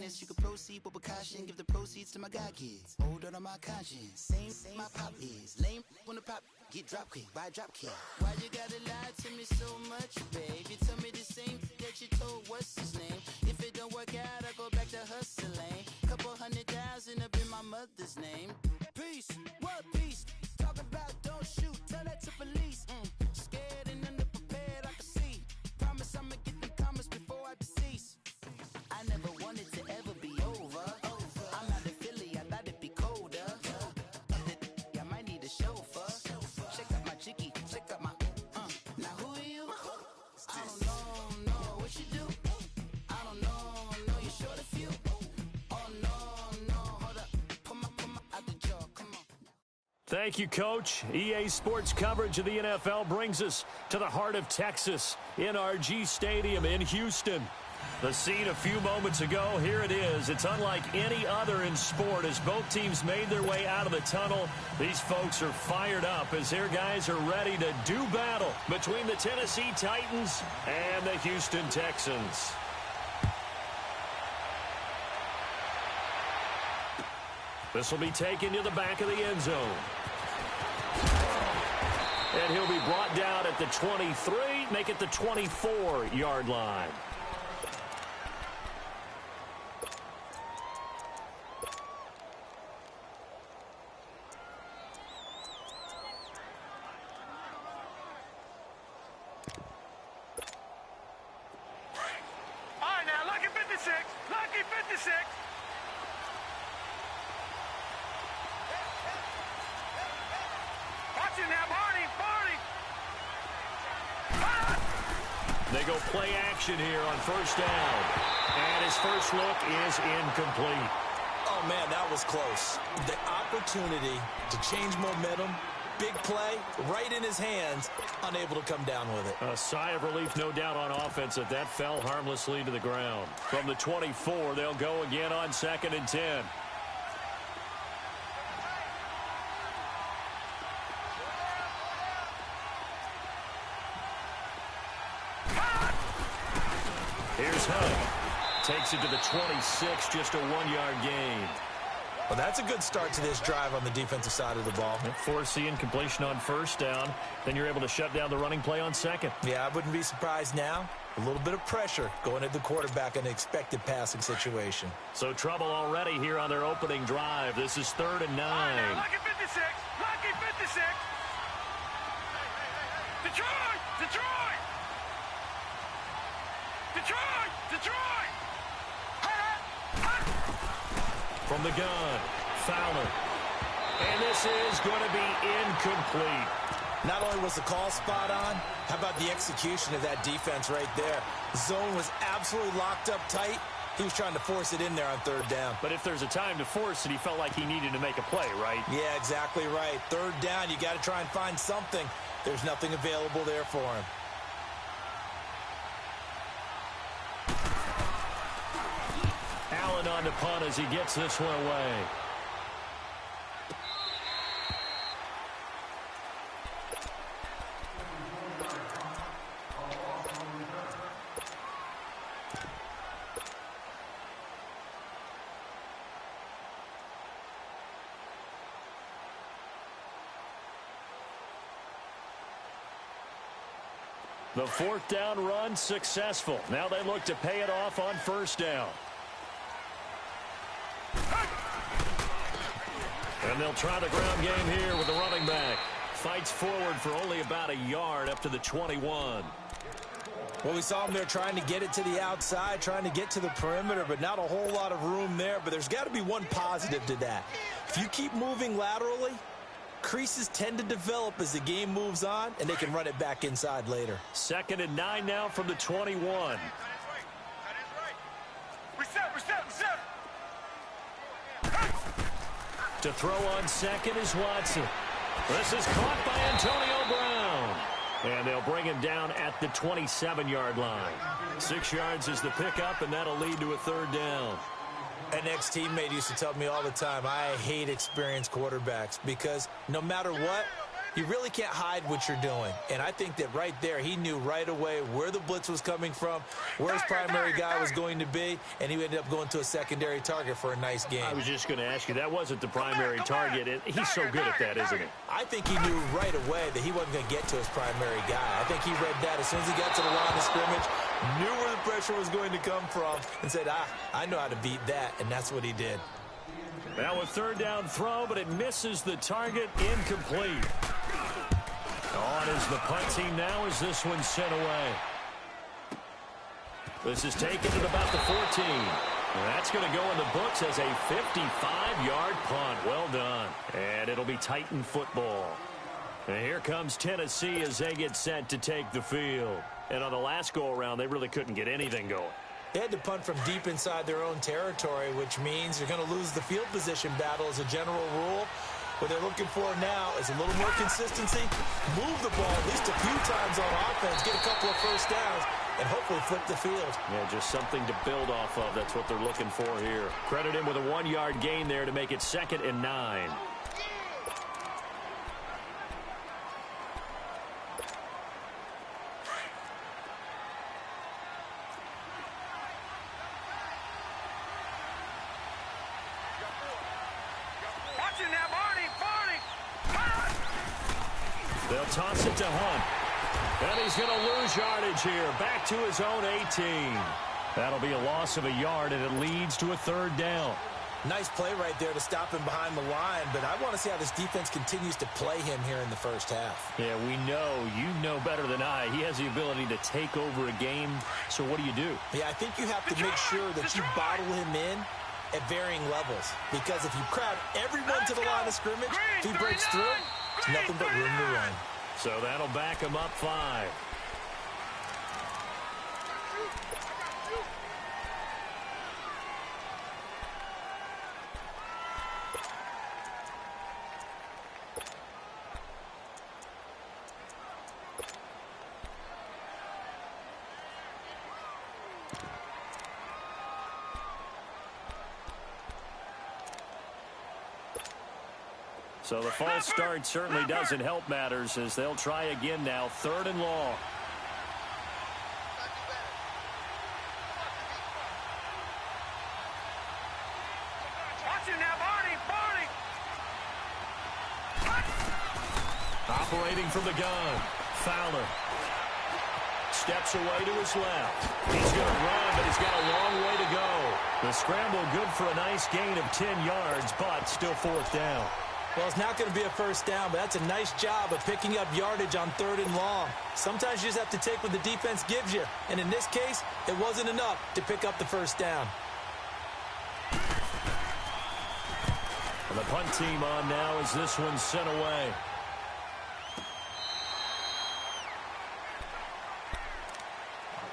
kindness. You can proceed with caution. Give the proceeds to my God kids. Hold on my conscience. Same my pop is. Lame when the pop get drop kick by drop kick. Why you gotta lie to me so much, babe? You tell me the same that you told what's his name. If it don't work out, I go back to hustling. Couple 100,000 up in my mother's name. Peace, what peace? Talk about don't shoot, tell that to police. Scared and underprepared, I can see. Promise I'ma get them comments before I decease. I never wanted to ever be over. I'm not a Philly, I thought it'd be colder. I might need a chauffeur. Check out my chicky, check out my now who are you? I don't know what you do. I don't know you're short a few. Oh no, hold up. Put my out the jaw, come on. Thank you, Coach. EA Sports coverage of the NFL brings us to the heart of Texas, NRG Stadium in Houston. The scene a few moments ago, here it is. It's unlike any other in sport as both teams made their way out of the tunnel. These folks are fired up as their guys are ready to do battle between the Tennessee Titans and the Houston Texans. This will be taken to the back of the end zone. And he'll be brought down at the 23, make it the 24-yard line. They go play action here on first down. And his first look is incomplete. Oh, man, that was close. The opportunity to change momentum, big play, right in his hands, unable to come down with it. A sigh of relief, no doubt, on offense that fell harmlessly to the ground. From the 24, they'll go again on 2nd and 10. Here's Hunt. Takes it to the 26, just a 1-yard gain. Well, that's a good start to this drive on the defensive side of the ball. Force the incompletion on first down. Then you're able to shut down the running play on second. Yeah, I wouldn't be surprised now. A little bit of pressure going at the quarterback in an expected passing situation. So trouble already here on their opening drive. This is 3rd and 9. Lucky 56! Lucky 56! Detroit! Detroit! Detroit! Detroit! From the gun, Fowler. And this is going to be incomplete. Not only was the call spot on, how about the execution of that defense right there? The zone was absolutely locked up tight. He was trying to force it in there on 3rd down. But if there's a time to force it, he felt like he needed to make a play, right? Yeah, exactly right. 3rd down, you got to try and find something. There's nothing available there for him. Allen on the punt as he gets this one away. The 4th down run successful. Now they look to pay it off on first down. And they'll try the ground game here with the running back. Fights forward for only about a yard up to the 21. Well, we saw him there trying to get it to the outside, trying to get to the perimeter, but not a whole lot of room there. But there's got to be one positive to that. If you keep moving laterally, creases tend to develop as the game moves on, and they can run it back inside later. 2nd and 9 now from the 21. To throw on second is Watson. This is caught by Antonio Brown. And they'll bring him down at the 27-yard line. 6 yards is the pickup, and that'll lead to a 3rd down. An ex-teammate used to tell me all the time, I hate experienced quarterbacks because no matter what, you really can't hide what you're doing. And I think that right there, he knew right away where the blitz was coming from, where his primary guy was going to be, and he ended up going to a secondary target for a nice game. I was just going to ask you, that wasn't the primary target. He's so good at that, isn't he? I think he knew right away that he wasn't going to get to his primary guy. I think he read that as soon as he got to the line of scrimmage, knew where the pressure was going to come from, and said, I know how to beat that, and that's what he did. Now a third down throw, but it misses the target, incomplete. On is the punt team now as this one's sent away. This is taken at about the 14. That's going to go in the books as a 55-yard punt. Well done. And it'll be Titan football. And here comes Tennessee as they get set to take the field. And on the last go-around, they really couldn't get anything going. They had to punt from deep inside their own territory, which means you're going to lose the field position battle as a general rule. What they're looking for now is a little more consistency, move the ball at least a few times on offense, get a couple of first downs, and hopefully flip the field. Yeah, just something to build off of. That's what they're looking for here. Credit him with a 1-yard gain there to make it 2nd and 9. They'll toss it to Hunt. And he's going to lose yardage here. Back to his own 18. That'll be a loss of a yard, and it leads to a 3rd down. Nice play right there to stop him behind the line, but I want to see how this defense continues to play him here in the first half. Yeah, we know. You know better than I. He has the ability to take over a game. So what do you do? Yeah, I think you have to make sure that you bottle him in at varying levels, because if you crowd everyone to the line of scrimmage, if he breaks through, it's nothing but room to run. So that'll back him up 5. So the false start certainly doesn't help matters as they'll try again now. 3rd and long. Watch him now, Barney! Operating from the gun. Fowler steps away to his left. He's going to run, but he's got a long way to go. The scramble good for a nice gain of 10 yards, but still 4th down. Well, it's not going to be a first down, but that's a nice job of picking up yardage on 3rd and long. Sometimes you just have to take what the defense gives you, and in this case, it wasn't enough to pick up the first down. And the punt team on now as this one's sent away.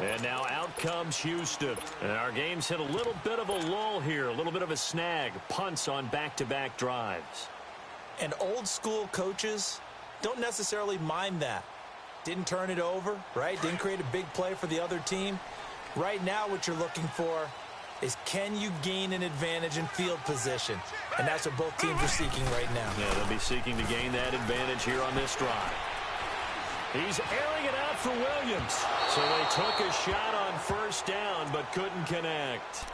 And now out comes Houston. And our game's hit a little bit of a lull here, a little bit of a snag. Punts on back-to-back drives. And old-school coaches don't necessarily mind that. Didn't turn it over, right? Didn't create a big play for the other team. Right now what you're looking for is, can you gain an advantage in field position? And that's what both teams are seeking right now. Yeah, they'll be seeking to gain that advantage here on this drive. He's airing it out for Williams. So they took a shot on 1st down but couldn't connect.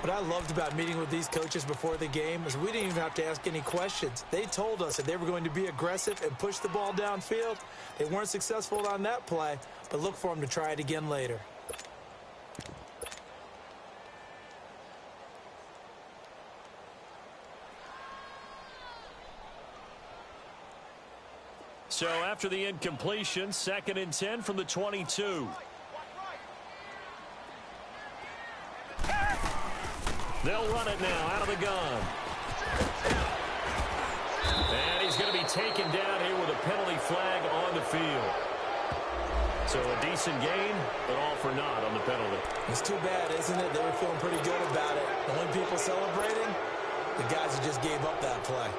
What I loved about meeting with these coaches before the game is we didn't even have to ask any questions. They told us that they were going to be aggressive and push the ball downfield. They weren't successful on that play, but look for them to try it again later. So after the incompletion, 2nd and 10 from the 22. They'll run it now out of the gun. And he's going to be taken down here with a penalty flag on the field. So a decent gain, but all for naught on the penalty. It's too bad, isn't it? They were feeling pretty good about it. The only people celebrating, the guys who just gave up that play.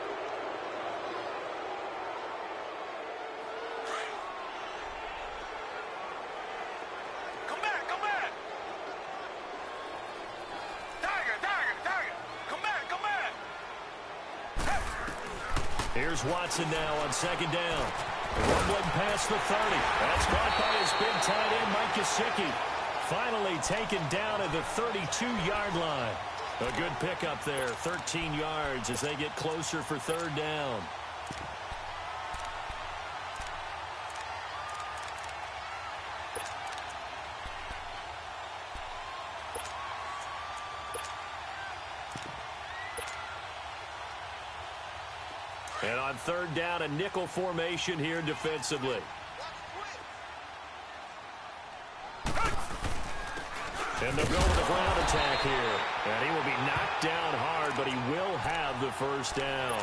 Here's Watson now on second down. Rumbling past the 30. That's caught by his big tight end, Mike Gesicki. Finally taken down at the 32-yard line. A good pickup there, 13 yards as they get closer for third down. And on third down, a nickel formation here defensively. And they'll go with a ground attack here. And he will be knocked down hard, but he will have the first down.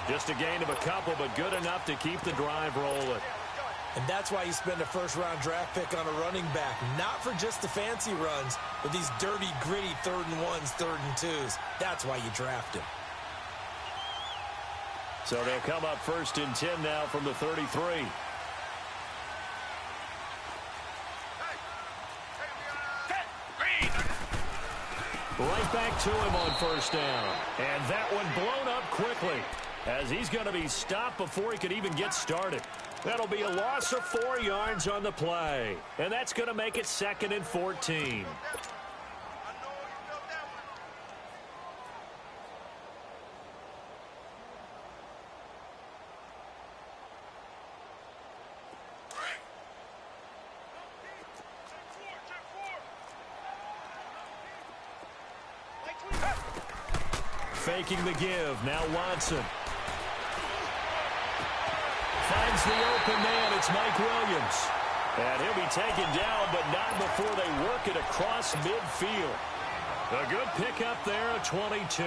Just a gain of a couple, but good enough to keep the drive rolling. And that's why you spend a first-round draft pick on a running back. Not for just the fancy runs, but these dirty, gritty third and ones, third and twos. That's why you draft him. So they'll come up first and 10 now from the 33. Right back to him on first down. And that one blown up quickly as he's going to be stopped before he could even get started. That'll be a loss of 4 yards on the play. And that's going to make it 2nd and 14. Faking the give. Now Watson. Finds the open man. It's Mike Williams. And he'll be taken down, but not before they work it across midfield. A good pickup there at 22.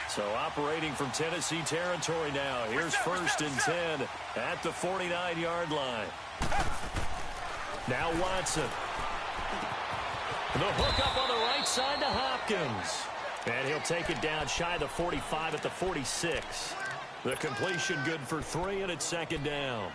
So operating from Tennessee territory now. Here's first and 10 at the 49-yard line. Now Watson. The hook up on the right side to Hopkins. And he'll take it down shy of the 45 at the 46. The completion good for 3, and it's 2nd down.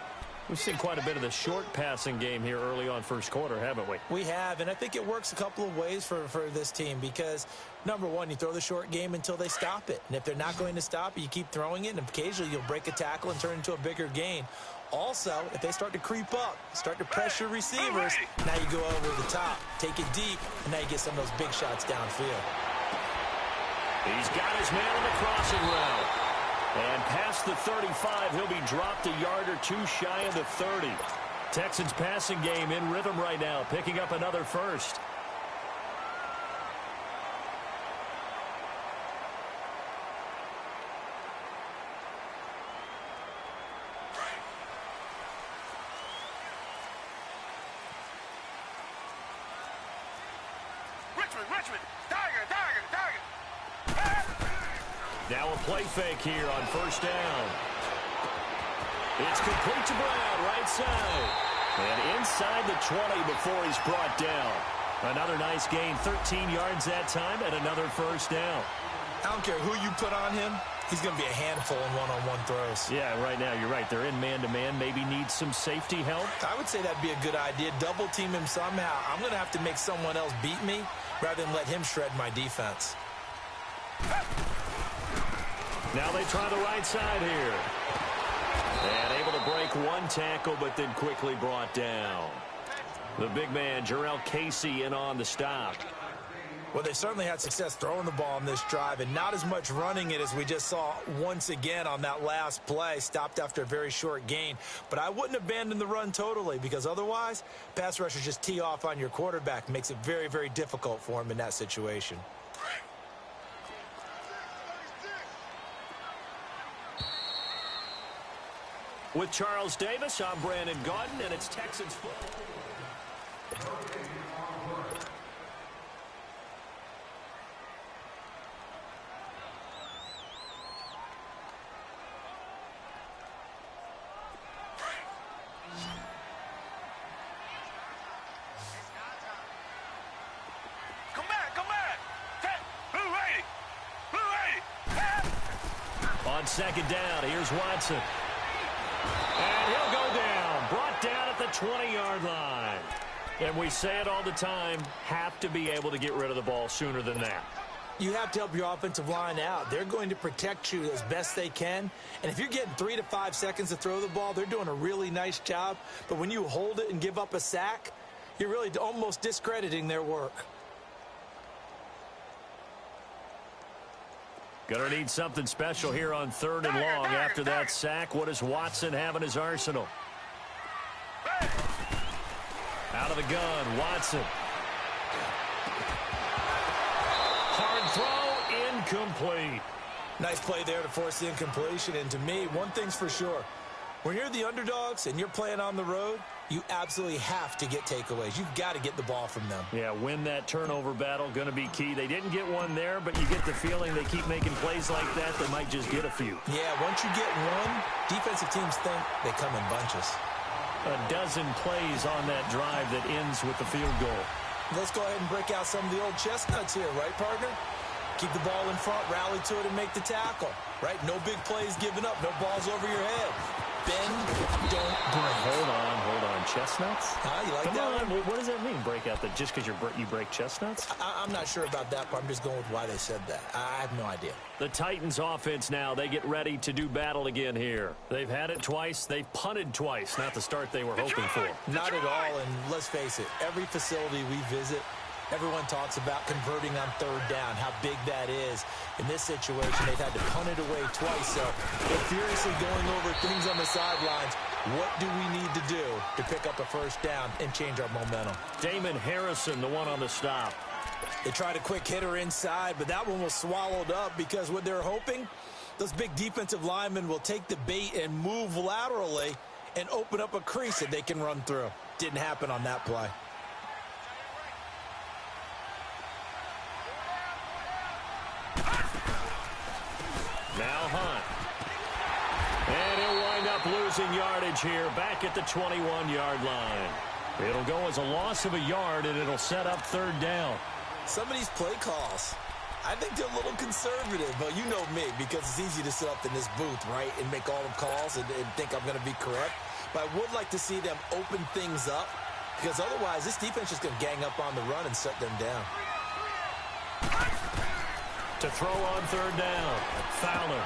We've seen quite a bit of the short passing game here early on first quarter, haven't we? We have, and I think it works a couple of ways for this team because, number one, you throw the short game until they stop it. And if they're not going to stop it, you keep throwing it, and occasionally you'll break a tackle and turn into a bigger gain. Also, if they start to creep up, start to pressure receivers, now you go over the top, take it deep, and now you get some of those big shots downfield. He's got his man on the crossing route. And past the 35, he'll be dropped a yard or two shy of the 30. Texans passing game in rhythm right now, picking up another first. Richmond, Tiger. Now a play fake here on first down. It's complete to Brown, right side. And inside the 20 before he's brought down. Another nice gain, 13 yards that time, and another first down. I don't care who you put on him, he's going to be a handful in one-on-one throws. Yeah, right now you're right. They're in man-to-man, maybe needs some safety help. I would say that'd be a good idea. Double team him somehow. I'm going to have to make someone else beat me rather than let him shred my defense. Now they try the right side here. And able to break one tackle, but then quickly brought down. The big man, Jarrell Casey, in on the stop. Well, they certainly had success throwing the ball on this drive and not as much running it as we just saw once again on that last play. Stopped after a very short gain. But I wouldn't abandon the run totally because otherwise, pass rushers just tee off on your quarterback. Makes it very, very difficult for him in that situation. With Charles Davis, I'm Brandon Gaudin, and it's Texans football. Come back. Blue 80. On second down, here's Watson. And he'll go down. brought down at the 20-yard line. And we say it all the time, have to be able to get rid of the ball sooner than that. You have to help your offensive line out. They're going to protect you as best they can. And if you're getting 3 to 5 seconds to throw the ball, they're doing a really nice job. But when you hold it and give up a sack, you're really almost discrediting their work. Going to need something special here on 3rd and long. After that sack, what does Watson have in his arsenal? Out of the gun, Watson. Hard throw, incomplete. Nice play there to force the incompletion. And to me, one thing's for sure. When you're the underdogs and you're playing on the road, you absolutely have to get takeaways. You've got to get the ball from them. Yeah, win that turnover battle, going to be key. They didn't get one there, but you get the feeling they keep making plays like that, they might just get a few. Yeah, once you get one, defensive teams think they come in bunches. A dozen plays on that drive that ends with the field goal. Let's go ahead and break out some of the old chestnuts here, right, partner? Keep the ball in front, rally to it, and make the tackle, right? No big plays given up, no balls over your head. Bend, don't break. Hold on. Chestnuts? You like Come that on. one? What does that mean, break out? That just because you break chestnuts? I'm not sure about that, but I'm just going with why they said that. I have no idea. The Titans offense now, they get ready to do battle again here. They've had it twice. They've punted twice. Not the start they were hoping for. Not at all, and let's face it, every facility we visit, everyone talks about converting on 3rd down, how big that is. In this situation, they've had to punt it away twice, so they're furiously going over things on the sidelines. What do we need to do to pick up a 1st down and change our momentum? Damon Harrison, the one on the stop. They tried a quick hitter inside, but that one was swallowed up because what they're hoping, those big defensive linemen will take the bait and move laterally and open up a crease that they can run through. Didn't happen on that play. Now Hunt. And he'll wind up losing yardage here back at the 21-yard line. It'll go as a loss of a yard, and it'll set up 3rd down. Some of these play calls, I think they're a little conservative. But you know me, because it's easy to sit up in this booth, right, and make all the calls and think I'm going to be correct. But I would like to see them open things up, because otherwise this defense is going to gang up on the run and shut them down. To throw on 3rd down, Fowler.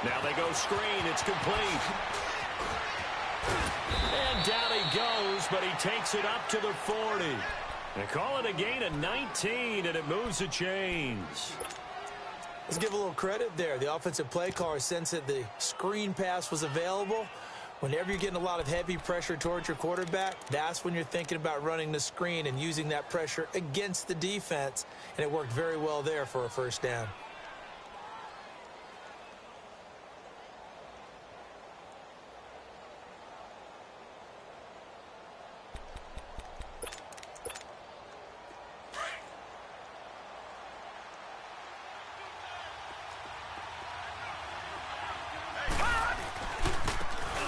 Now they go screen. It's complete. And down he goes, but he takes it up to the 40. They call it a gain of 19, and it moves the chains. Let's give a little credit there. The offensive play caller sensed that the screen pass was available. Whenever you're getting a lot of heavy pressure towards your quarterback, that's when you're thinking about running the screen and using that pressure against the defense. And it worked very well there for a 1st down.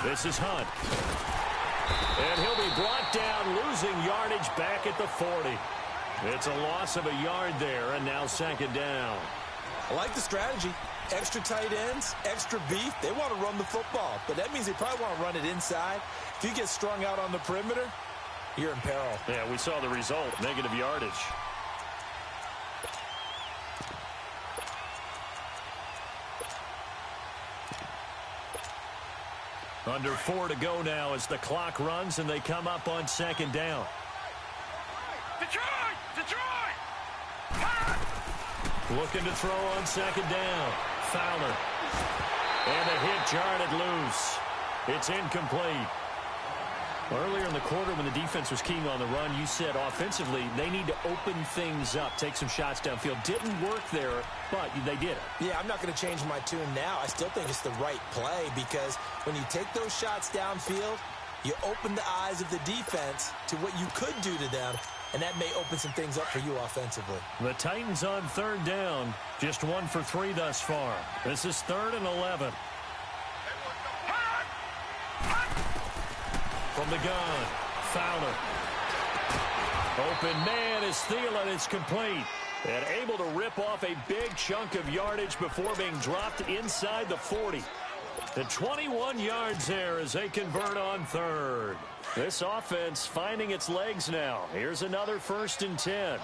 This is Hunt. And he'll be brought down, losing yardage back at the 40. It's a loss of a yard there, and now 2nd down. I like the strategy. Extra tight ends, extra beef. They want to run the football, but that means they probably want to run it inside. If you get strung out on the perimeter, you're in peril. Yeah, we saw the result, negative yardage. Under 4 to go now as the clock runs and they come up on 2nd down. Detroit! Looking to throw on 2nd down. Fowler. And a hit jarred loose. It's incomplete. Earlier in the quarter when the defense was keying on the run, you said offensively they need to open things up, take some shots downfield. Didn't work there, but they did it. Yeah, I'm not going to change my tune now. I still think it's the right play because when you take those shots downfield, you open the eyes of the defense to what you could do to them, and that may open some things up for you offensively. The Titans on 3rd down, just 1 for 3 thus far. This is 3rd and 11. From the gun, Fowler. Open man is Thielen. It's complete. And able to rip off a big chunk of yardage before being dropped inside the 40. The 21 yards there as they convert on third. This offense finding its legs now. Here's another 1st and 10.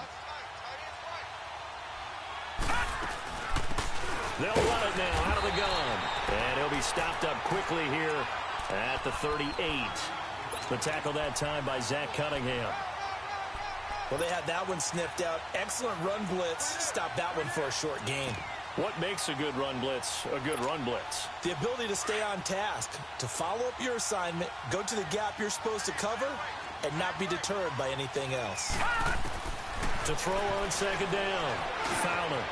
They'll run it now out of the gun. And he'll be stopped up quickly here at the 38. The tackle that time by Zach Cunningham. Well, they had that one sniffed out. Excellent run blitz. Stopped that one for a short gain. What makes a good run blitz a good run blitz? The ability to stay on task, to follow up your assignment, go to the gap you're supposed to cover, and not be deterred by anything else. To throw on 2nd down. Fowler.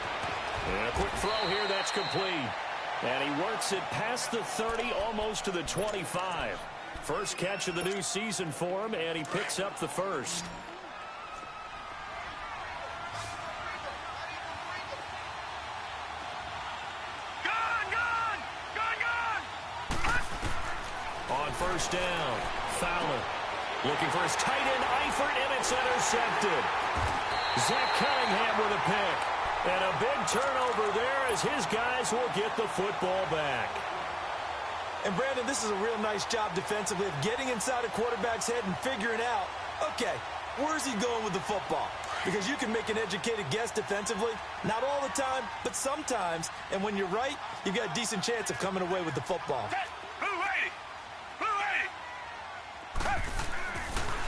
And a quick throw here, that's complete. And he works it past the 30, almost to the 25. First catch of the new season for him, and he picks up the first. On 1st down, Fowler looking for his tight end, Eifert, and it's intercepted. Zach Cunningham with a pick. And a big turnover there as his guys will get the football back. And, Brandon, this is a real nice job defensively of getting inside a quarterback's head and figuring out, okay, where's he going with the football? Because you can make an educated guess defensively, not all the time, but sometimes. And when you're right, you've got a decent chance of coming away with the football.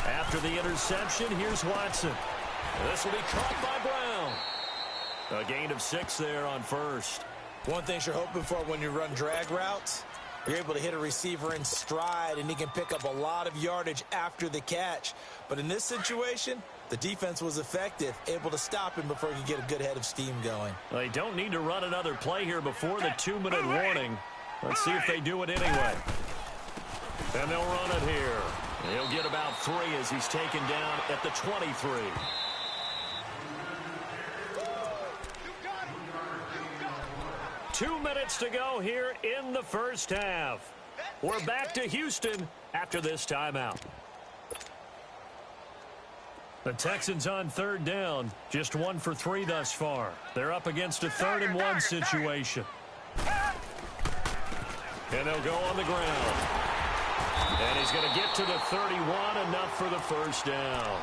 After the interception, here's Watson. This will be caught by Brown. A gain of 6 there on 1st. One thing you're hoping for when you run drag routes, you're able to hit a receiver in stride, and he can pick up a lot of yardage after the catch. But in this situation, the defense was effective, able to stop him before he could get a good head of steam going. They don't need to run another play here before the 2-minute warning. Let's see if they do it anyway. And they'll run it here. He'll get about 3 as he's taken down at the 23. 2 minutes to go here in the first half. We're back to Houston after this timeout. The Texans on 3rd down, just 1 for 3 thus far. They're up against a 3rd and 1 situation. And they'll go on the ground. And he's going to get to the 31, enough for the 1st down.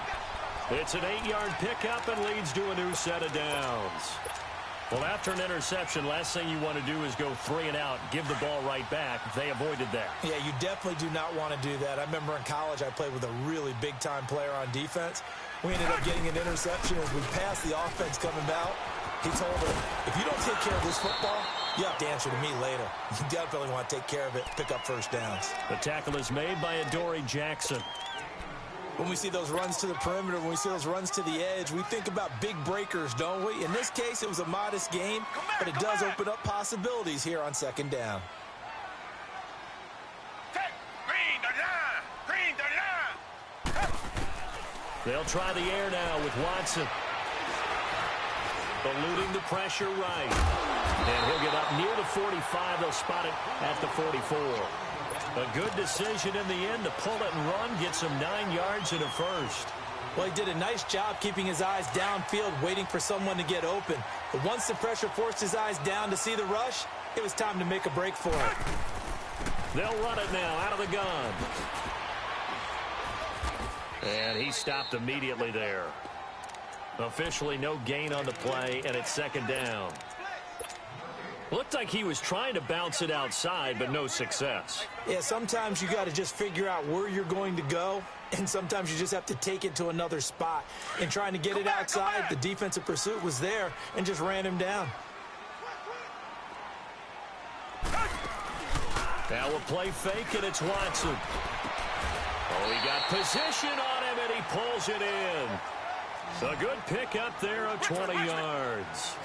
It's an 8-yard pickup and leads to a new set of downs. Well, after an interception, last thing you want to do is go 3 and out, give the ball right back. They avoided that. Yeah, you definitely do not want to do that. I remember in college I played with a really big-time player on defense. We ended up getting an interception as we passed the offense coming out. He told her, if you don't take care of this football, you have to answer to me later. You definitely want to take care of it, pick up 1st downs. The tackle is made by Adoree Jackson. When we see those runs to the perimeter, when we see those runs to the edge, we think about big breakers, don't we? In this case, it was a modest gain, but it does open up possibilities here on 2nd down. They'll try the air now with Watson. Eluding the pressure right. And he'll get up near the 45. They'll spot it at the 44. A good decision in the end to pull it and run, gets him 9 yards and a 1st. Well, he did a nice job keeping his eyes downfield, waiting for someone to get open. But once the pressure forced his eyes down to see the rush, it was time to make a break for it. They'll run it now out of the gun. And he stopped immediately there. Officially no gain on the play, and it's 2nd down. Looked like he was trying to bounce it outside, but no success. Yeah, sometimes you got to just figure out where you're going to go, and sometimes you just have to take it to another spot. In trying to get it outside, the defensive pursuit was there and just ran him down. Now a play fake, and it's Watson. Oh, he got position on him, and he pulls it in. A good pickup there of 20 yards.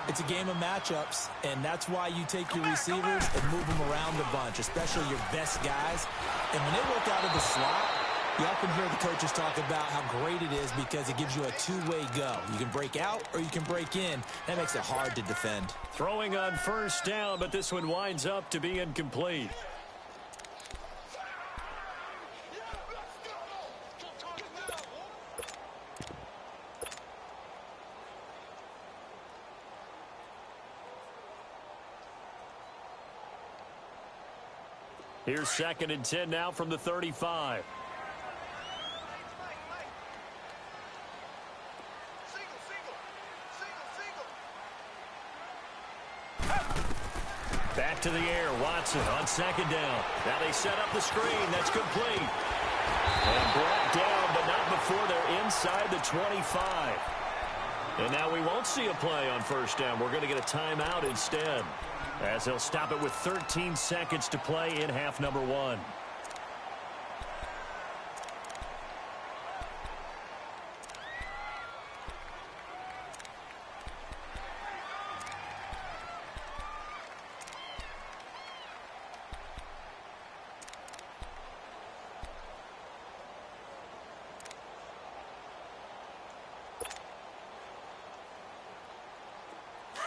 It's a game of matchups, and that's why you take your receivers and move them around a bunch, especially your best guys. And when they work out of the slot, you often hear the coaches talk about how great it is because it gives you a two-way go. You can break out or you can break in. That makes it hard to defend. Throwing on 1st down, but this one winds up to be incomplete. Here's 2nd and 10 now from the 35. Back to the air. Watson on 2nd down. Now they set up the screen. That's complete. And brought down, but not before they're inside the 25. And now we won't see a play on 1st down. We're going to get a timeout instead, as they'll stop it with 13 seconds to play in half number 1.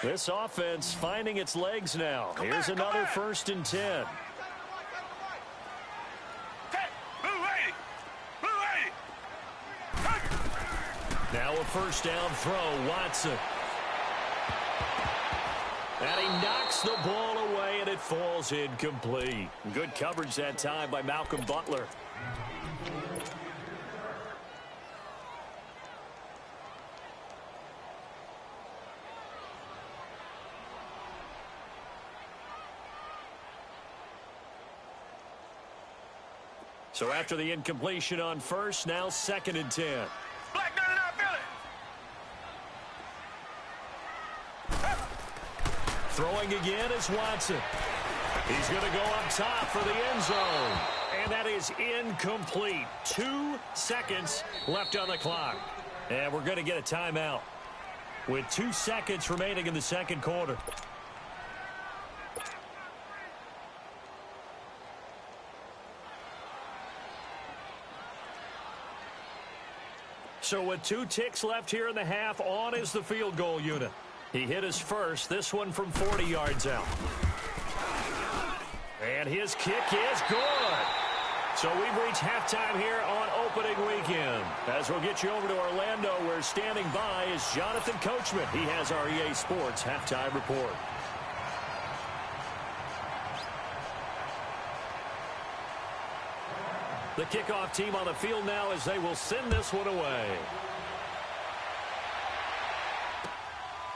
This offense finding its legs now. Here's another 1st and 10. Now a 1st down throw. Watson. And he knocks the ball away, and it falls incomplete. Good coverage that time by Malcolm Butler. So after the incompletion on 1st, now 2nd and 10. Black 99 Philly. Throwing again is Watson. He's going to go up top for the end zone. And that is incomplete. 2 seconds left on the clock. And we're going to get a timeout with 2 seconds remaining in the 2nd quarter. So with 2 ticks left here in the half, on is the field goal unit. He hit his first, this one from 40 yards out. And his kick is good. So we've reached halftime here on opening weekend. As we'll get you over to Orlando, where standing by is Jonathan Coachman. He has our EA Sports halftime report. The kickoff team on the field now as they will send this one away.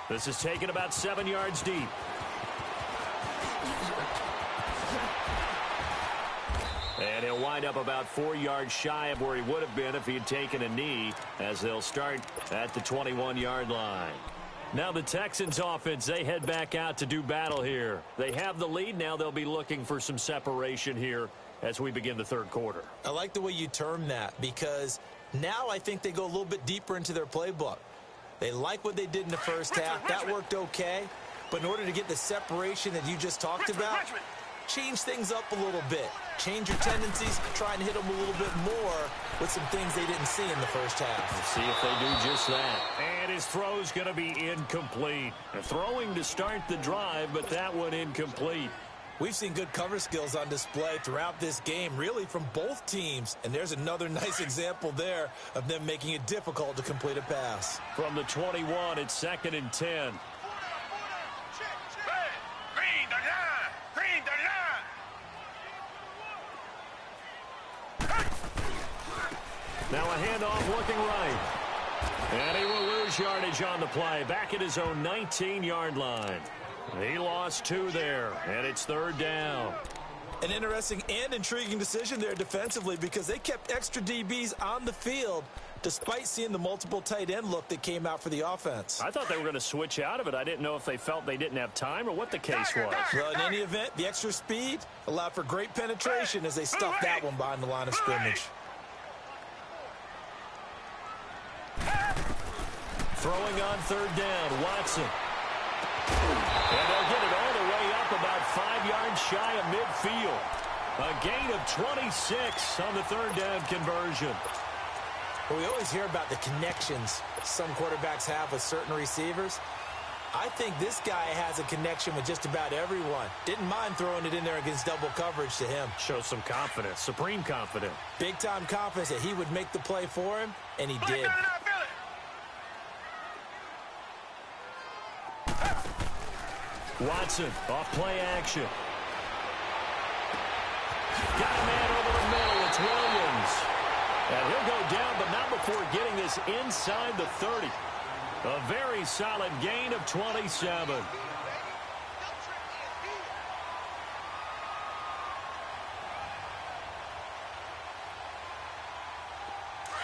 This is taken about 7 yards deep. And he'll wind up about 4 yards shy of where he would have been if he had taken a knee, as they'll start at the 21-yard line. Now the Texans offense, they head back out to do battle here. They have the lead. Now they'll be looking for some separation here as we begin the 3rd quarter. I like the way you term that, because now I think they go a little bit deeper into their playbook. They like what they did in the 1st half. That worked okay. But in order to get the separation that you just talked about, change things up a little bit. Change your tendencies, try and hit them a little bit more with some things they didn't see in the 1st half. Let's see if they do just that. And his throw's going to be incomplete. Throwing to start the drive, but that one incomplete. We've seen good cover skills on display throughout this game, really from both teams. And there's another nice example there of them making it difficult to complete a pass. From the 21, it's 2nd and 10. Green 39. Green 39. Now a handoff looking right. And he will lose yardage on the play. Back at his own 19-yard line. He lost 2 there, and it's 3rd down. An interesting and intriguing decision there defensively, because they kept extra DBs on the field despite seeing the multiple tight end look that came out for the offense. I thought they were going to switch out of it. I didn't know if they felt they didn't have time or what the case was. Well, in any event, the extra speed allowed for great penetration as they stuffed that one behind the line of scrimmage. Throwing on 3rd down, Watson. And they'll get it all the way up about 5 yards shy of midfield. A gain of 26 on the 3rd down conversion. Well, we always hear about the connections some quarterbacks have with certain receivers. I think this guy has a connection with just about everyone. Didn't mind throwing it in there against double coverage to him. Shows some confidence, supreme confidence. Big-time confidence that he would make the play for him, and he did. Watson, off play action. And he'll go down, but not before getting this inside the 30. A very solid gain of 27.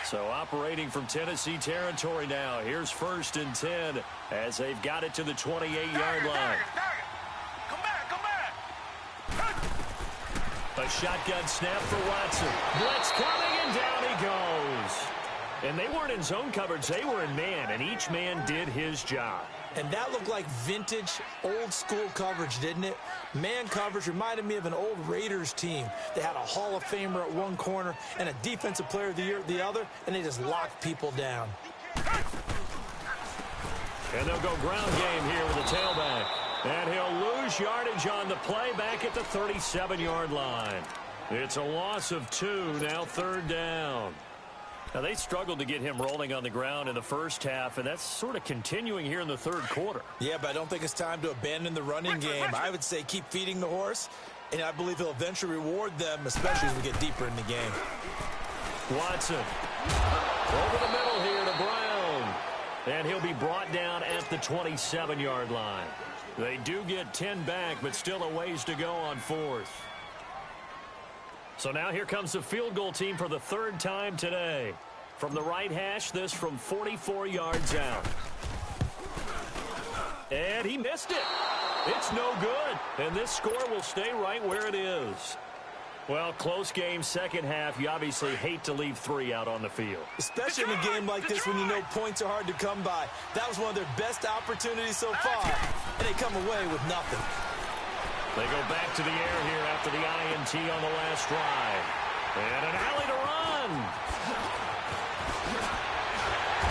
So operating from Tennessee territory now. Here's 1st and 10 as they've got it to the 28-yard line. Come back. A shotgun snap for Watson. Blitz coming, and down he goes. And they weren't in zone coverage. They were in man, and each man did his job. And that looked like vintage, old-school coverage, didn't it? Man coverage reminded me of an old Raiders team. They had a Hall of Famer at one corner and a Defensive Player of the Year at the other, and they just locked people down. And they'll go ground game here with the tailback. And he'll lose yardage on the play back at the 37-yard line. It's a loss of 2, now 3rd down. Now, they struggled to get him rolling on the ground in the first half, and that's sort of continuing here in the 3rd quarter. Yeah, but I don't think it's time to abandon the running game. I would say keep feeding the horse, and I believe he'll eventually reward them, especially as we get deeper in the game. Watson over the middle here to Brown. And he'll be brought down at the 27-yard line. They do get 10 back, but still a ways to go on 4th. So now here comes the field goal team for the 3rd time today. From the right hash, this from 44 yards out. And he missed it. It's no good. And this score will stay right where it is. Well, close game, second half. You obviously hate to leave 3 out on the field. Especially in a game like this when you know points are hard to come by. That was one of their best opportunities so far, and they come away with nothing. They go back to the air here after the INT on the last drive. And an alley to run.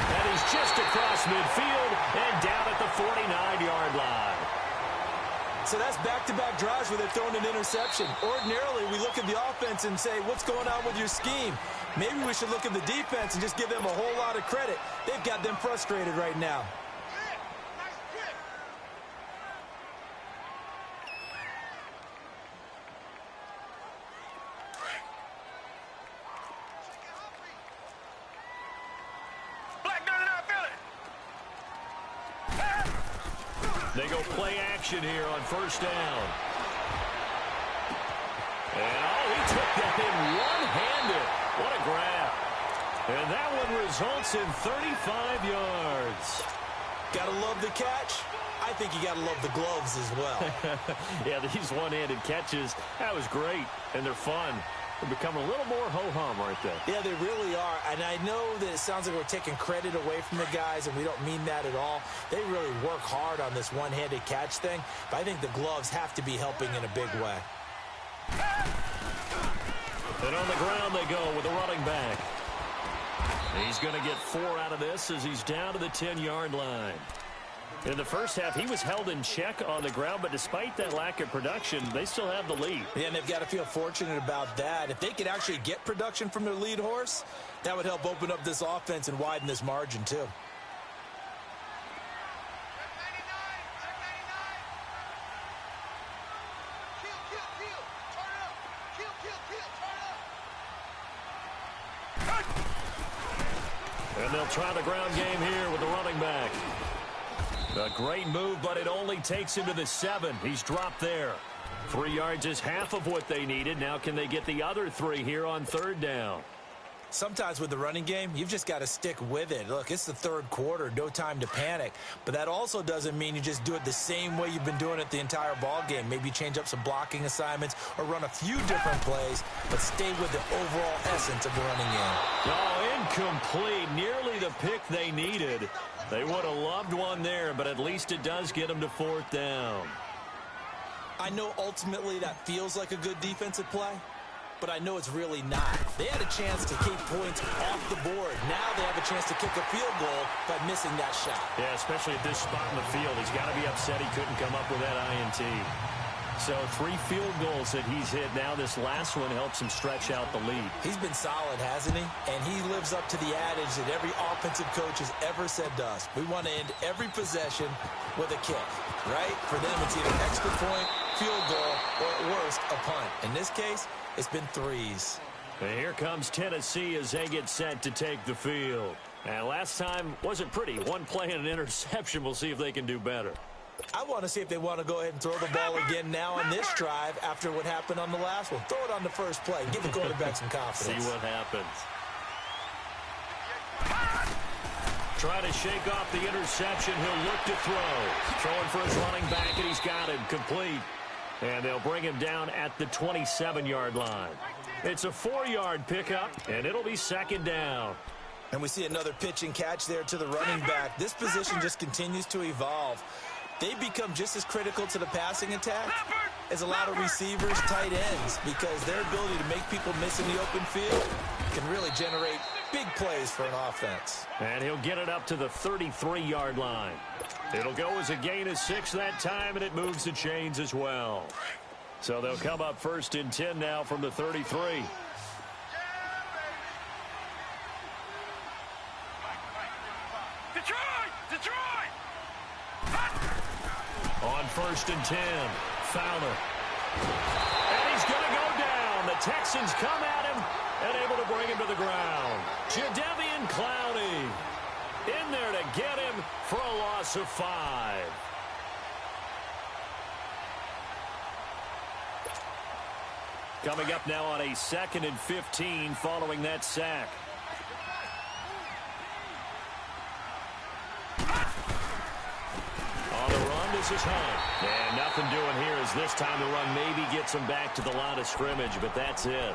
And he's just across midfield and down at the 49-yard line. So that's back-to-back drives where they're throwing an interception. Ordinarily, we look at the offense and say, what's going on with your scheme? Maybe we should look at the defense and just give them a whole lot of credit. They've got them frustrated right now. They go play action here on 1st down. And, he took that in one-handed. What a grab. And that one results in 35 yards. Gotta love the catch. I think you gotta love the gloves as well. Yeah, these one-handed catches, that was great, and they're fun. They're becoming a little more ho-hum right there. Yeah, they really are. And I know that it sounds like we're taking credit away from the guys, and we don't mean that at all. They really work hard on this one-handed catch thing, but I think the gloves have to be helping in a big way. And on the ground they go with the running back. He's going to get 4 out of this as he's down to the 10-yard line. In the first half, he was held in check on the ground, but despite that lack of production, they still have the lead. Yeah, and they've got to feel fortunate about that. If they could actually get production from their lead horse, that would help open up this offense and widen this margin, too. And they'll try the ground game here with the running back. A great move, but it only takes him to the 7. He's dropped there. 3 yards is half of what they needed. Now can they get the other 3 here on 3rd down? Sometimes with the running game, you've just got to stick with it. Look, it's the 3rd quarter, no time to panic. But that also doesn't mean you just do it the same way you've been doing it the entire ball game. Maybe you change up some blocking assignments or run a few different plays, but stay with the overall essence of the running game. Oh, incomplete. Nearly the pick they needed. They would have loved one there, but at least it does get them to 4th down. I know ultimately that feels like a good defensive play, but I know it's really not. They had a chance to keep points off the board. Now they have a chance to kick a field goal by missing that shot. Yeah, especially at this spot in the field. He's got to be upset he couldn't come up with that INT. So 3 field goals that he's hit. Now this last one helps him stretch out the lead. He's been solid, hasn't he? And he lives up to the adage that every offensive coach has ever said to us. We want to end every possession with a kick, right? For them, it's either extra point, field goal, or at worst, a punt. In this case, it's been 3s. And here comes Tennessee as they get set to take the field. And last time wasn't pretty. One play and an interception. We'll see if they can do better. I want to see if they want to go ahead and throw the ball again now on this drive after what happened on the last one. Throw it on the first play. Give the quarterback some confidence. See what happens. Try to shake off the interception. He'll look to throw. Throwing for his running back, and he's got him complete. And they'll bring him down at the 27-yard line. It's a 4-yard pickup, and it'll be second down. And we see another pitch and catch there to the running back. This position just continues to evolve. They become just as critical to the passing attack as a lot of receivers, tight ends, because their ability to make people miss in the open field can really generate big plays for an offense. And he'll get it up to the 33-yard line. It'll go as a gain of 6 that time, and it moves the chains as well. So they'll come up first and 10 now from the 33. On first and 10, Fowler. And he's going to go down. The Texans come at him and able to bring him to the ground. Jadeveon Clowney in there to get him for a loss of 5. Coming up now on a 2nd and 15 following that sack. This is Hunt. And nothing doing here as this time the run maybe gets them back to the line of scrimmage, but that's it.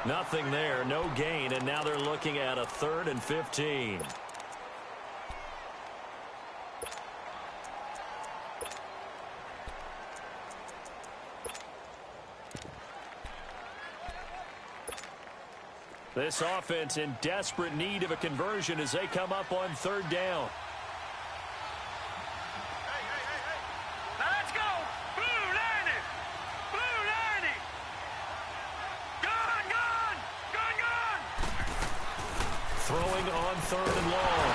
Nothing there, no gain, and now they're looking at a 3rd and 15. This offense in desperate need of a conversion as they come up on 3rd down. Throwing on 3rd and long.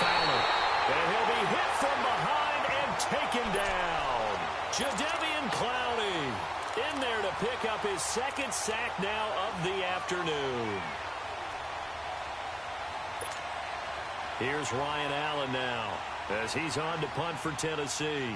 Fowler. And he'll be hit from behind and taken down. Jadeveon Clowney in there to pick up his 2nd sack now of the afternoon. Here's Ryan Allen now as he's on to punt for Tennessee.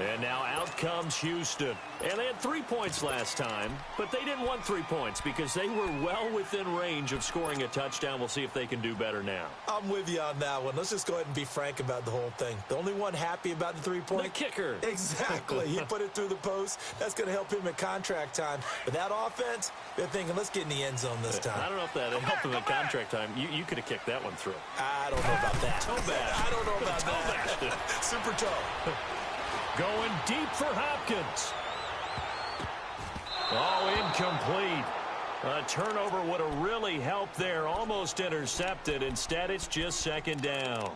And now out comes Houston. And they had 3 points last time, but they didn't want 3 points because they were well within range of scoring a touchdown. We'll see if they can do better now. I'm with you on that one. Let's just go ahead and be frank about the whole thing. The only one happy about the 3-point? The kicker. Exactly. He put it through the post. That's going to help him at contract time. But that offense, they're thinking, let's get in the end zone this time. I don't know if that helped him at contract time. You could have kicked that one through. I don't know about that. Toe bash. I don't know about that. Super toe. Going deep for Hopkins. Oh, incomplete. A turnover would have really helped there. Almost intercepted. Instead, it's just 2nd down.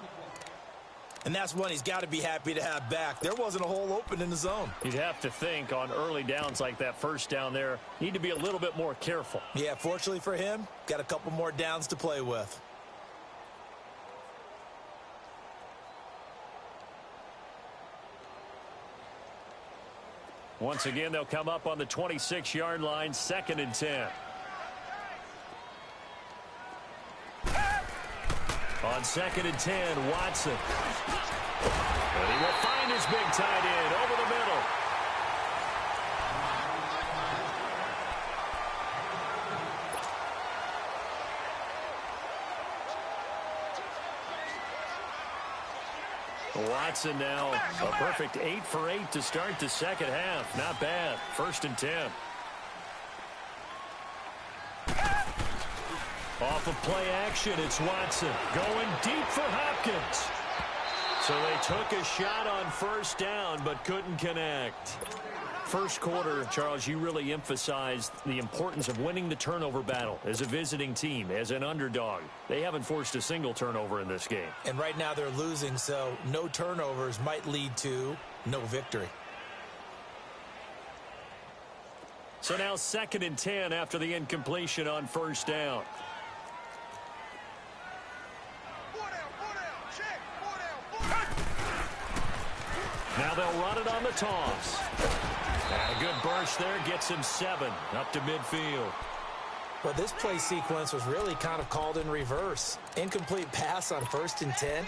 And that's one he's got to be happy to have back. There wasn't a hole open in the zone. You'd have to think on early downs like that 1st down there, need to be a little bit more careful. Yeah, fortunately for him, got a couple more downs to play with. Once again, they'll come up on the 26-yard line, 2nd and 10. On 2nd and 10, Watson. And he will find his big tight end over the middle. Watson now a perfect 8 for 8 to start the 2nd half. Not bad. 1st and 10. Off of play action, it's Watson going deep for Hopkins. So they took a shot on 1st down but couldn't connect. First quarter, Charles, you really emphasized the importance of winning the turnover battle as a visiting team, as an underdog. They haven't forced a single turnover in this game. And right now they're losing, so no turnovers might lead to no victory. So now 2nd and 10 after the incompletion on first down. Now they'll run it on the toss. And a good burst there gets him 7 up to midfield. Well, this play sequence was really kind of called in reverse. Incomplete pass on 1st and 10.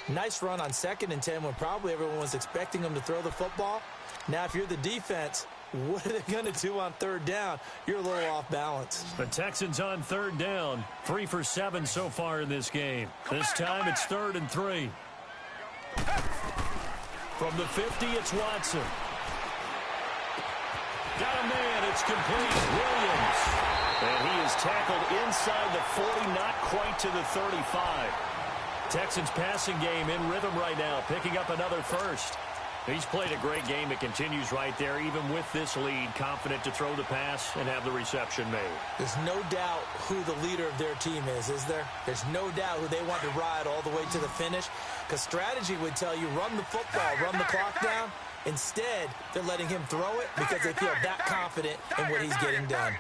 Nice run on 2nd and 10 when probably everyone was expecting him to throw the football. Now, if you're the defense, what are they going to do on 3rd down? You're a little off balance. The Texans on 3rd down. 3 for 7 so far in this game. This time it's 3rd and 3. From the 50, it's Watson. Got a man. It's complete. Williams. And he is tackled inside the 40, not quite to the 35. Texans passing game in rhythm right now, picking up another first. He's played a great game. It continues right there, even with this lead, confident to throw the pass and have the reception made. There's no doubt who the leader of their team is there? There's no doubt who they want to ride all the way to the finish, because strategy would tell you run the football, run the clock down. Instead, they're letting him throw it because they feel that confident in what he's getting done.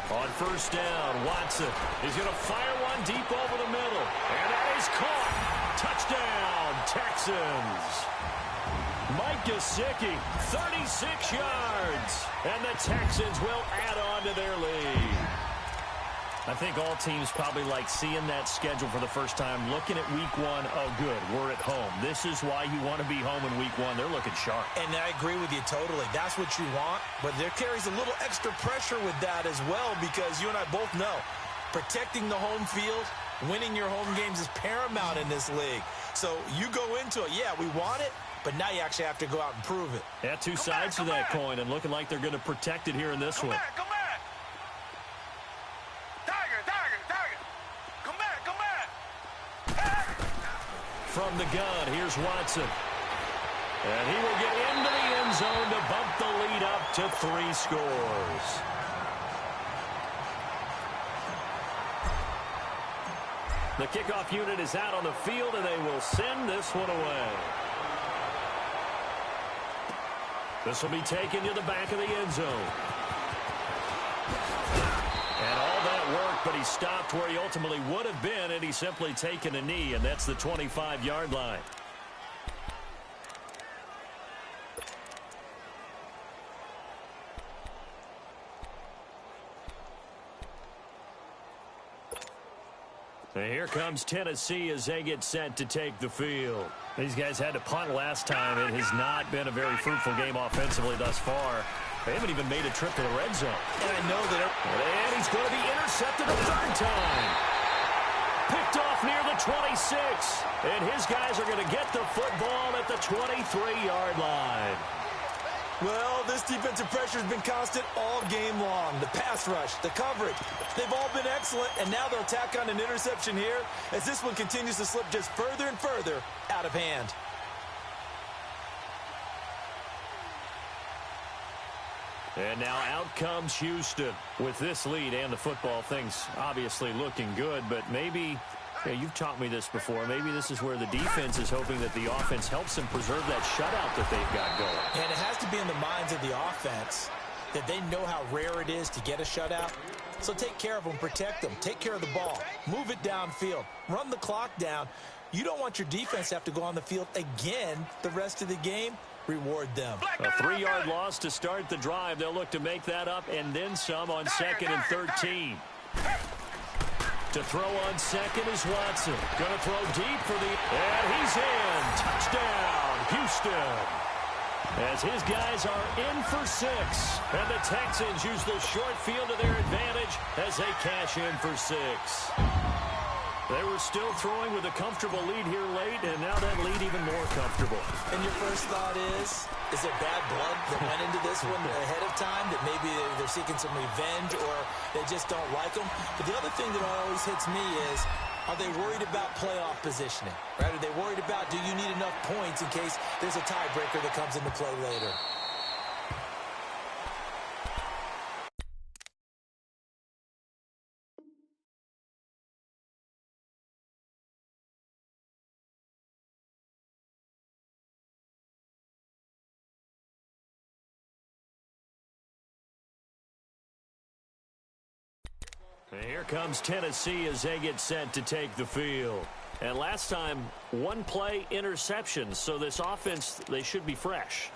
On first down, Watson is going to fire one deep over the middle. And that is caught. Touchdown, Texans. Mike Gesicki, 36 yards. And the Texans will add on to their lead. I think all teams probably like seeing that schedule for the first time, looking at week 1. Oh, good, we're at home. This is why you want to be home in week 1. They're looking sharp. And I agree with you totally. That's what you want. But there carries a little extra pressure with that as well, because you and I both know protecting the home field, winning your home games is paramount in this league. So you go into it, yeah, we want it, but now you actually have to go out and prove it. Yeah, two sides to that coin, and looking like they're going to protect it here in this one. Come back. From the gun, here's Watson. And he will get into the end zone to bump the lead up to 3 scores. The kickoff unit is out on the field, and they will send this one away. This will be taken to the back of the end zone. And all that worked, but he stopped where he ultimately would have been, and he's simply taken a knee, and that's the 25-yard line. And here comes Tennessee as they get set to take the field. These guys had to punt last time. It has not been a very fruitful game offensively thus far. They haven't even made a trip to the red zone. And I know that. And he's going to be intercepted a 3rd time. Picked off near the 26. And his guys are going to get the football at the 23-yard line. Well, this defensive pressure has been constant all game long. The pass rush, the coverage, they've all been excellent, and now they'll tack on an interception here as this one continues to slip just further and further out of hand. And now out comes Houston with this lead and the football. Things obviously looking good, but maybe, you've taught me this before, maybe this is where the defense is hoping that the offense helps them preserve that shutout that they've got going. And it has to be in the minds of the offense that they know how rare it is to get a shutout. So take care of them, protect them, take care of the ball, move it downfield, run the clock down. You don't want your defense to have to go on the field again the rest of the game. Reward them. A 3-yard loss to start the drive. They'll look to make that up and then some on 2nd and 13. To throw on 2nd is Watson. Going to throw deep for the... And he's in. Touchdown, Houston. As his guys are in for 6. And the Texans use the short field to their advantage as they cash in for 6. They were still throwing with a comfortable lead here late, and now that lead even more comfortable. And your first thought is there bad blood that went into this one ahead of time, that maybe they're seeking some revenge or they just don't like them? But the other thing that always hits me is, are they worried about playoff positioning? Right? Are they worried about, do you need enough points in case there's a tiebreaker that comes into play later? And here comes Tennessee as they get set to take the field. And last time, one play interception. So this offense, they should be fresh.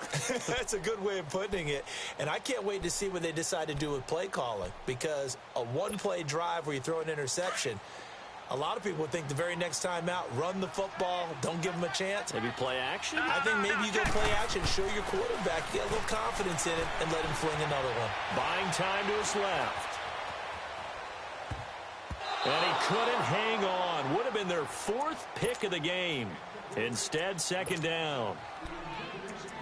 That's a good way of putting it. And I can't wait to see what they decide to do with play calling. Because a one-play drive where you throw an interception, a lot of people would think the very next time out, run the football, don't give them a chance. Maybe play action? I think maybe you go play action, show your quarterback, get a little confidence in it, and let him fling another one. Buying time to his left. And he couldn't hang on. Would have been their fourth pick of the game. Instead, second down.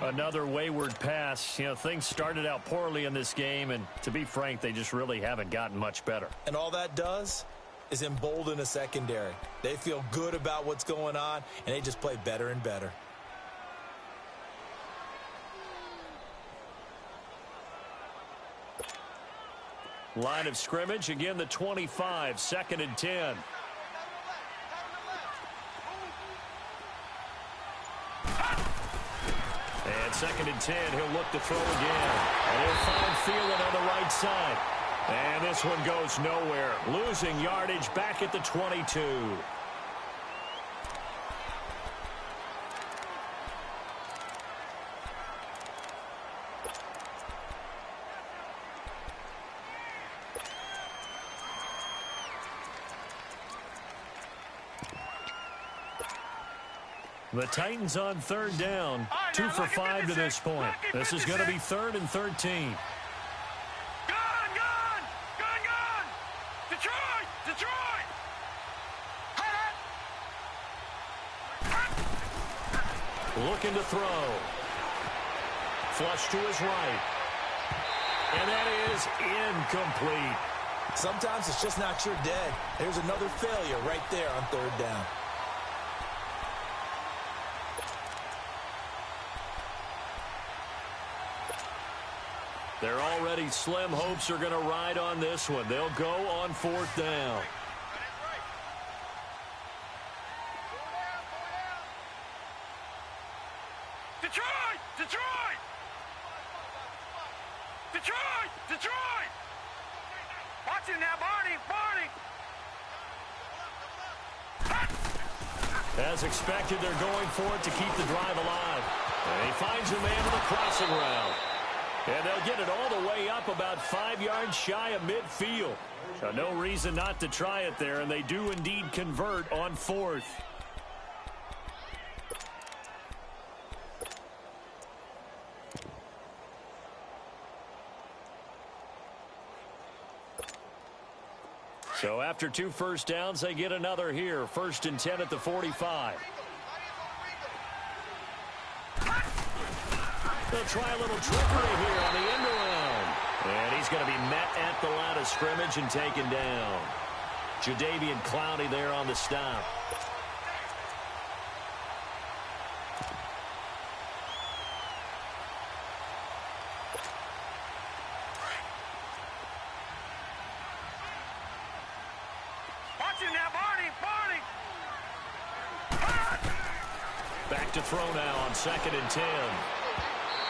Another wayward pass. You know, things started out poorly in this game, and to be frank, they just really haven't gotten much better. And all that does is embolden a secondary. They feel good about what's going on, and they just play better and better. Line of scrimmage, again the 25, 2nd and 10. And 2nd and 10, he'll look to throw again. And he'll find Thielen on the right side. And this one goes nowhere. Losing yardage back at the 22. The Titans on 3rd down, 2 for 5 to this point. This is going to be 3rd and 13. Gun! Detroit! Looking to throw. Flush to his right. And that is incomplete. Sometimes it's just not your day. There's another failure right there on 3rd down. Their already slim hopes are going to ride on this one. They'll go on 4th down. Detroit! Watch it now, Barney! As expected, they're going for it to keep the drive alive. And he finds a man on the crossing route. And they'll get it all the way up about 5 yards shy of midfield. So no reason not to try it there, and they do indeed convert on 4th. So after 2 first downs, they get another here. 1st and 10 at the 45. They'll try a little trickery here on the end around. And he's going to be met at the line of scrimmage and taken down. Jadeveon Clowney there on the stop. Back to throw now on 2nd and 10.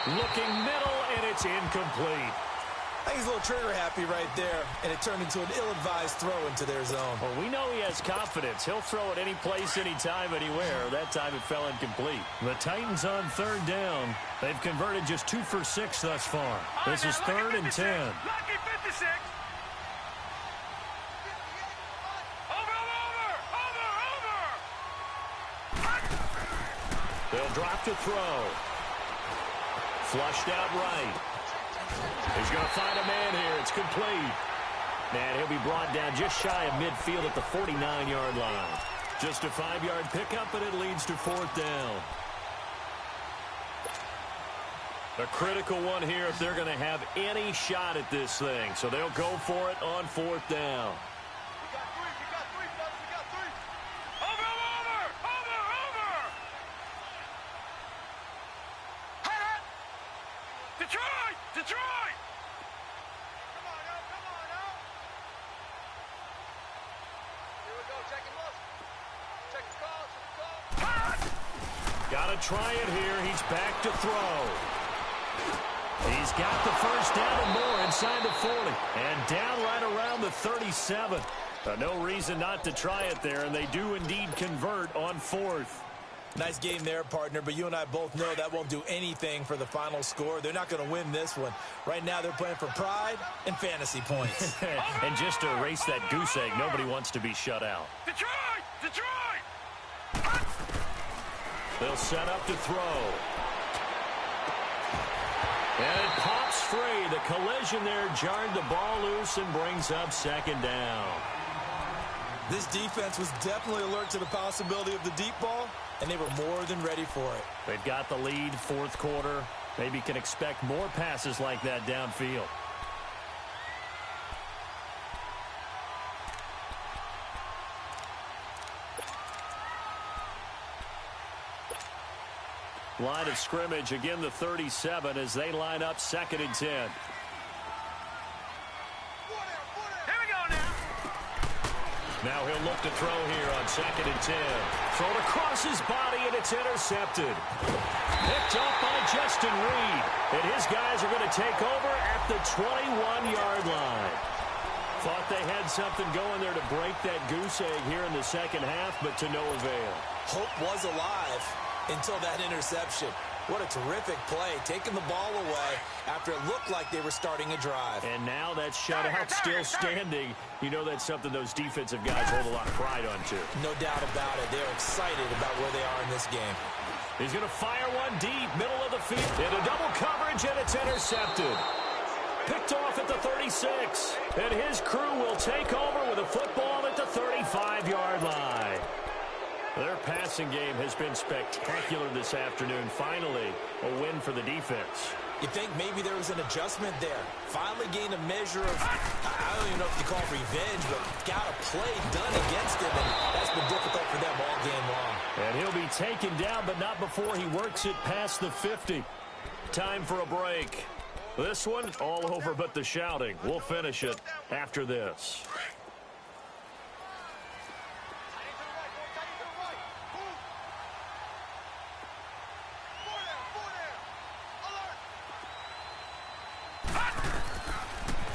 Looking middle, and it's incomplete. I think he's a little trigger happy right there, and it turned into an ill-advised throw into their zone. Well, we know he has confidence. He'll throw it any place, anytime, anywhere. That time it fell incomplete. The Titans on 3rd down. They've converted just 2 for 6 thus far. This is 3rd and 10. Lucky 56. They'll drop to throw. Flushed out right. He's going to find a man here. It's complete. And he'll be brought down just shy of midfield at the 49-yard line. Just a 5-yard pickup, and it leads to 4th down. A critical one here if they're going to have any shot at this thing. So they'll go for it on 4th down. Detroit! Come on now. Here we go, check him up. Check the call. Got to try it here. He's back to throw. He's got the first down and more inside the 40. And down right around the 37. No reason not to try it there, and they do indeed convert on fourth. Nice game there, partner, but you and I both know that won't do anything for the final score. They're not going to win this one. Right now they're playing for pride and fantasy points. And just to erase that goose egg, nobody wants to be shut out. Detroit! Detroit! They'll set up to throw. And it pops free. The collision there jarred the ball loose and brings up second down. This defense was definitely alert to the possibility of the deep ball, and they were more than ready for it. They've got the lead, fourth quarter. Maybe can expect more passes like that downfield. Line of scrimmage, again the 37 as they line up 2nd and 10. Here we go now. Now he'll look to throw here on 2nd and 10. Thrown across his body, and it's intercepted. Picked off by Justin Reed. And his guys are going to take over at the 21-yard line. Thought they had something going there to break that goose egg here in the second half, but to no avail. Hope was alive until that interception. What a terrific play, taking the ball away after it looked like they were starting a drive. And now that shutout still standing. You know that's something those defensive guys hold a lot of pride on, too. No doubt about it. They're excited about where they are in this game. He's going to fire one deep, middle of the field. In a double coverage, and it's intercepted. Picked off at the 36. And his crew will take over with a football at the 35-yard line. Their passing game has been spectacular this afternoon. Finally, a win for the defense. You think maybe there was an adjustment there. Finally gained a measure of, I don't even know if you call it revenge, but got a play done against him, and that's been difficult for them all game long. And he'll be taken down, but not before he works it past the 50. Time for a break. This one, all over but the shouting. We'll finish it after this.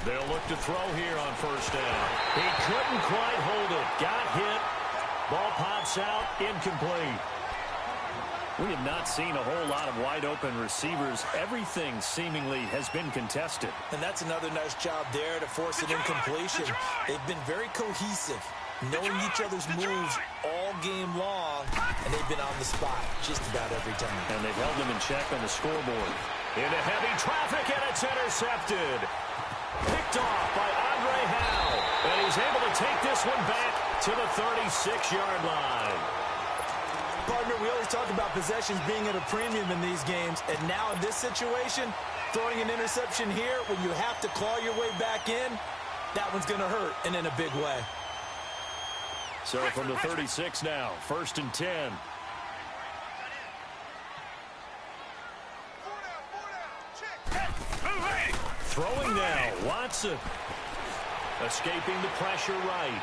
They'll look to throw here on first down. He couldn't quite hold it. Got hit. Ball pops out. Incomplete. We have not seen a whole lot of wide-open receivers. Everything seemingly has been contested. And that's another nice job there to force an incompletion. They've been very cohesive, knowing each other's moves all game long, and they've been on the spot just about every time. And they've held them in check on the scoreboard. Into heavy traffic, and it's intercepted. Picked off by Andre Howe. And he's able to take this one back to the 36-yard line. Partner, we always talk about possessions being at a premium in these games, and now in this situation, throwing an interception here when you have to claw your way back in, that one's going to hurt, and in a big way. So from the 36 now, 1st and 10. Throwing now, Watson. Escaping the pressure right.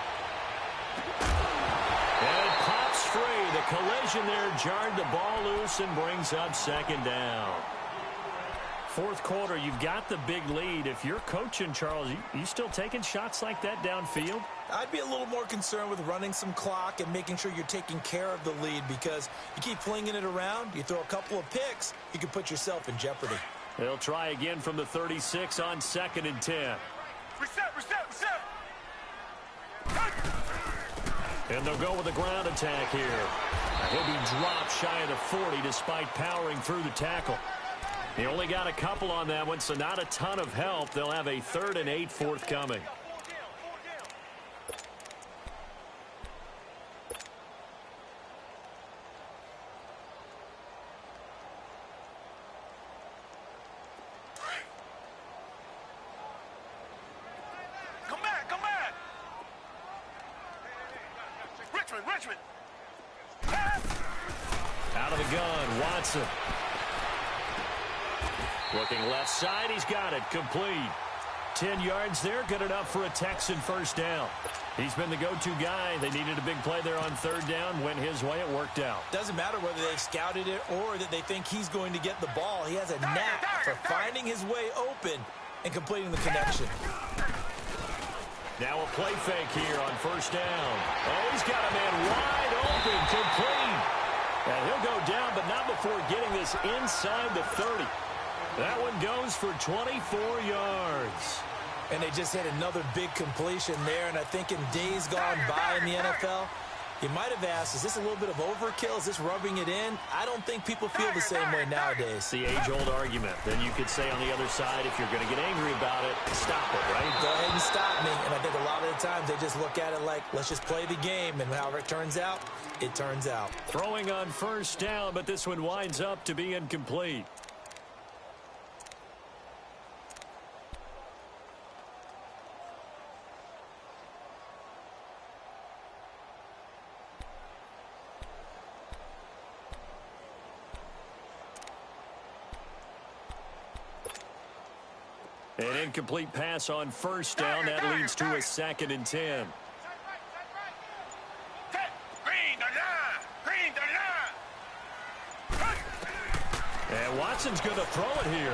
And it pops free. The collision there jarred the ball loose and brings up 2nd down. Fourth quarter, you've got the big lead. If you're coaching, Charles, you still taking shots like that downfield? I'd be a little more concerned with running some clock and making sure you're taking care of the lead, because you keep flinging it around, you throw a couple of picks, you can put yourself in jeopardy. They'll try again from the 36 on 2nd and 10. Reset. And they'll go with a ground attack here. He'll be dropped shy of the 40 despite powering through the tackle. He only got a couple on that one, so not a ton of help. They'll have a 3rd and 8 forthcoming. Richmond. Out of the gun, Watson. Looking left side, he's got it, complete. 10 yards there, good enough for a Texan first down. He's been the go-to guy. They needed a big play there on 3rd down. Went his way, it worked out. Doesn't matter whether they've scouted it or that they think he's going to get the ball. He has a knack for finding his way open and completing the connection. Now a play fake here on first down. Oh, he's got a man wide open, complete. And he'll go down, but not before getting this inside the 30. That one goes for 24 yards. And they just hit another big completion there. And I think in days gone by in the NFL, you might have asked, is this a little bit of overkill? Is this rubbing it in? I don't think people feel the same way nowadays. It's the age-old argument. Then you could say on the other side, if you're going to get angry about it, stop it, right? Go ahead and stop me. And I think a lot of the times they just look at it like, let's just play the game. And however it turns out, it turns out. Throwing on first down, but this one winds up to be incomplete. An incomplete pass on first down. That leads to a 2nd and 10. And Watson's going to throw it here.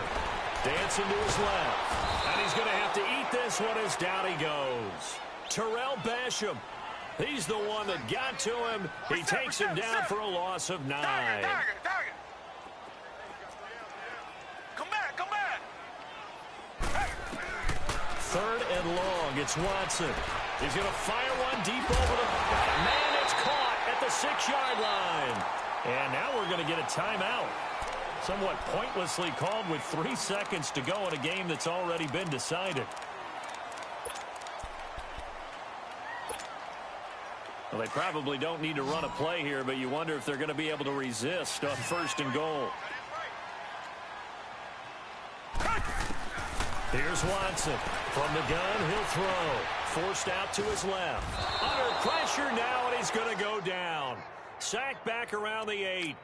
Dancing to his left. And he's going to have to eat this one as down he goes. Terrell Basham. He's the one that got to him. He takes him down for a loss of 9. Third and long. It's Watson. He's going to fire one deep over the... Man, it's caught at the 6-yard line. And now we're going to get a timeout. Somewhat pointlessly called with 3 seconds to go in a game that's already been decided. Well, they probably don't need to run a play here, but you wonder if they're going to be able to resist on 1st and goal. Here's Watson. From the gun, he'll throw. Forced out to his left. Under pressure now, and he's going to go down. Sacked back around the 8.